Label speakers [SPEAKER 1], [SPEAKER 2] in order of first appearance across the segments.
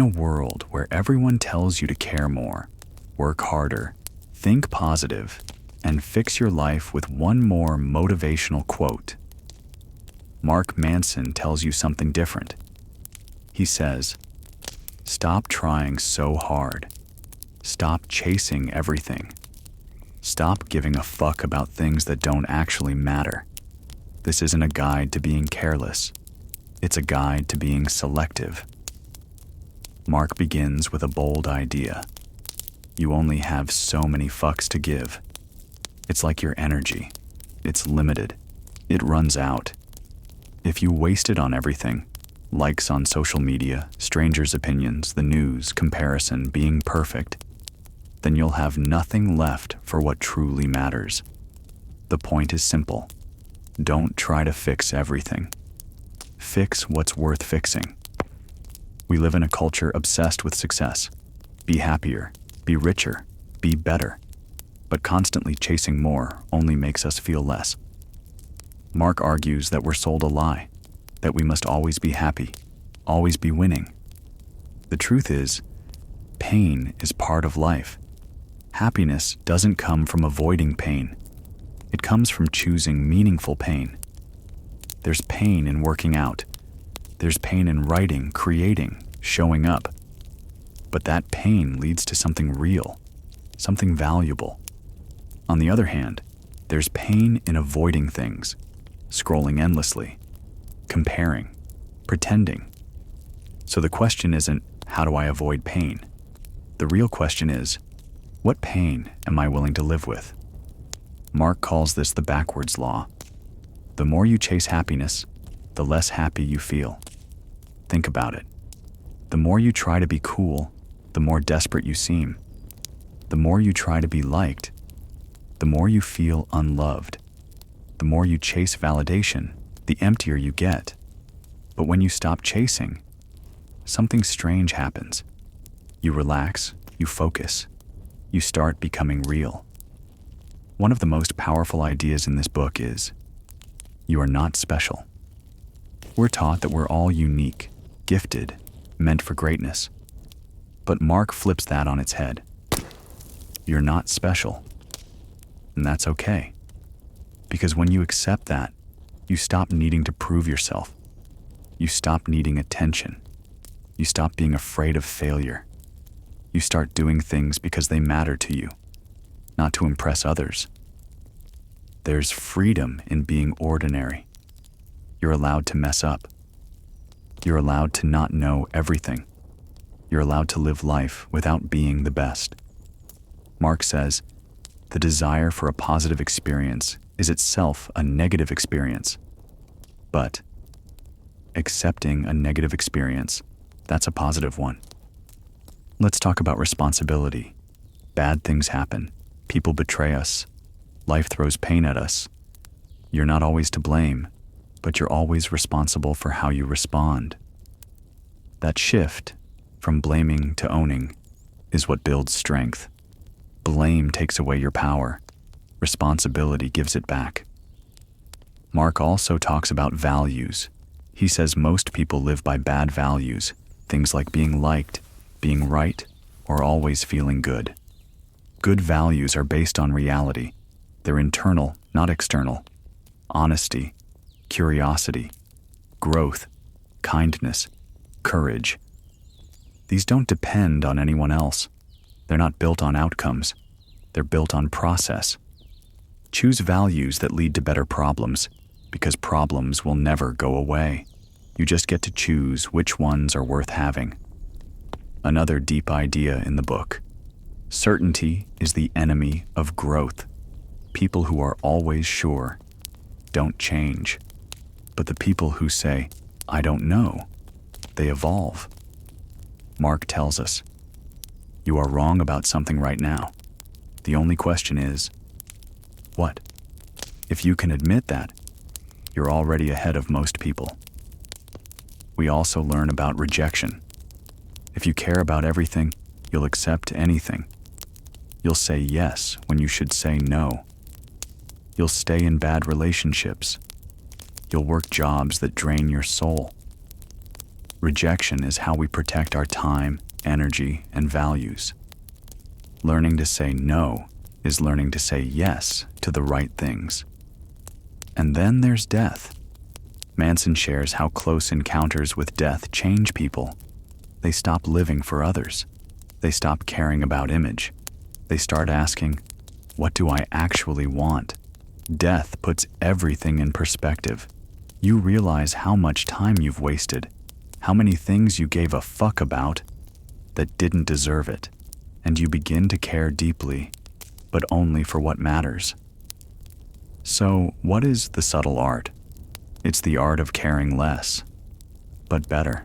[SPEAKER 1] a world where everyone tells you to care more, work harder, think positive, and fix your life with one more motivational quote, Mark Manson tells you something different. He says, "Stop trying so hard. Stop chasing everything. Stop giving a fuck about things that don't actually matter. This isn't a guide to being careless. It's a guide to being selective." Mark begins with a bold idea. You only have so many fucks to give. It's like your energy. It's limited. It runs out. If you waste it on everything, likes on social media, strangers' opinions, the news, comparison, being perfect, then you'll have nothing left for what truly matters. The point is simple. Don't try to fix everything. Fix what's worth fixing. We live in a culture obsessed with success. Be happier, be richer, be better. But constantly chasing more only makes us feel less. Mark argues that we're sold a lie, that we must always be happy, always be winning. The truth is, pain is part of life. Happiness doesn't come from avoiding pain. It comes from choosing meaningful pain. There's pain in working out. There's pain in writing, creating, showing up. But that pain leads to something real, something valuable. On the other hand, there's pain in avoiding things, scrolling endlessly, comparing, pretending. So the question isn't, how do I avoid pain? The real question is, what pain am I willing to live with? Mark calls this the backwards law. The more you chase happiness, the less happy you feel. Think about it. The more you try to be cool, the more desperate you seem. The more you try to be liked, the more you feel unloved. The more you chase validation, the emptier you get. But when you stop chasing, something strange happens. You relax, you focus, you start becoming real. One of the most powerful ideas in this book is, you are not special. We're taught that we're all unique, gifted, meant for greatness. But Mark flips that on its head. You're not special. And that's okay. Because when you accept that, you stop needing to prove yourself. You stop needing attention. You stop being afraid of failure. You start doing things because they matter to you, not to impress others. There's freedom in being ordinary. You're allowed to mess up. You're allowed to not know everything. You're allowed to live life without being the best. Mark says, the desire for a positive experience is itself a negative experience. But accepting a negative experience, that's a positive one. Let's talk about responsibility. Bad things happen. People betray us. Life throws pain at us. You're not always to blame, but you're always responsible for how you respond. That shift from blaming to owning is what builds strength. Blame takes away your power. Responsibility gives it back. Mark also talks about values. He says most people live by bad values, things like being liked, being right, or always feeling good. Good values are based on reality. They're internal, not external. Honesty, curiosity, growth, kindness, courage. These don't depend on anyone else. They're not built on outcomes. They're built on process. Choose values that lead to better problems, because problems will never go away. You just get to choose which ones are worth having. Another deep idea in the book. Certainty is the enemy of growth. People who are always sure don't change. But the people who say, I don't know, they evolve. Mark tells us, you are wrong about something right now. The only question is, what? If you can admit that, you're already ahead of most people. We also learn about rejection. If you care about everything, you'll accept anything. You'll say yes when you should say no. You'll stay in bad relationships. You'll work jobs that drain your soul. Rejection is how we protect our time, energy, and values. Learning to say no is learning to say yes to the right things. And then there's death. Manson shares how close encounters with death change people. They stop living for others. They stop caring about image. They start asking, what do I actually want? Death puts everything in perspective. You realize how much time you've wasted, how many things you gave a fuck about that didn't deserve it, and you begin to care deeply, but only for what matters. So, what is the subtle art? It's the art of caring less, but better.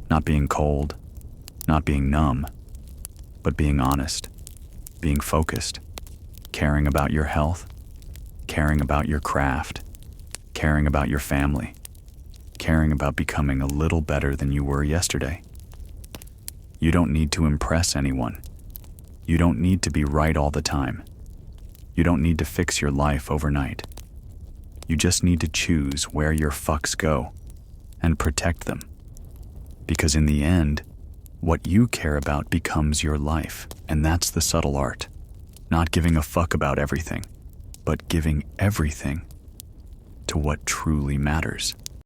[SPEAKER 1] Not being cold, not being numb, but being honest, being focused, caring about your health, caring about your craft, caring about your family, caring about becoming a little better than you were yesterday. You don't need to impress anyone. You don't need to be right all the time. You don't need to fix your life overnight. You just need to choose where your fucks go and protect them. Because in the end, what you care about becomes your life, and that's the subtle art. Not giving a fuck about everything, but giving everything to what truly matters.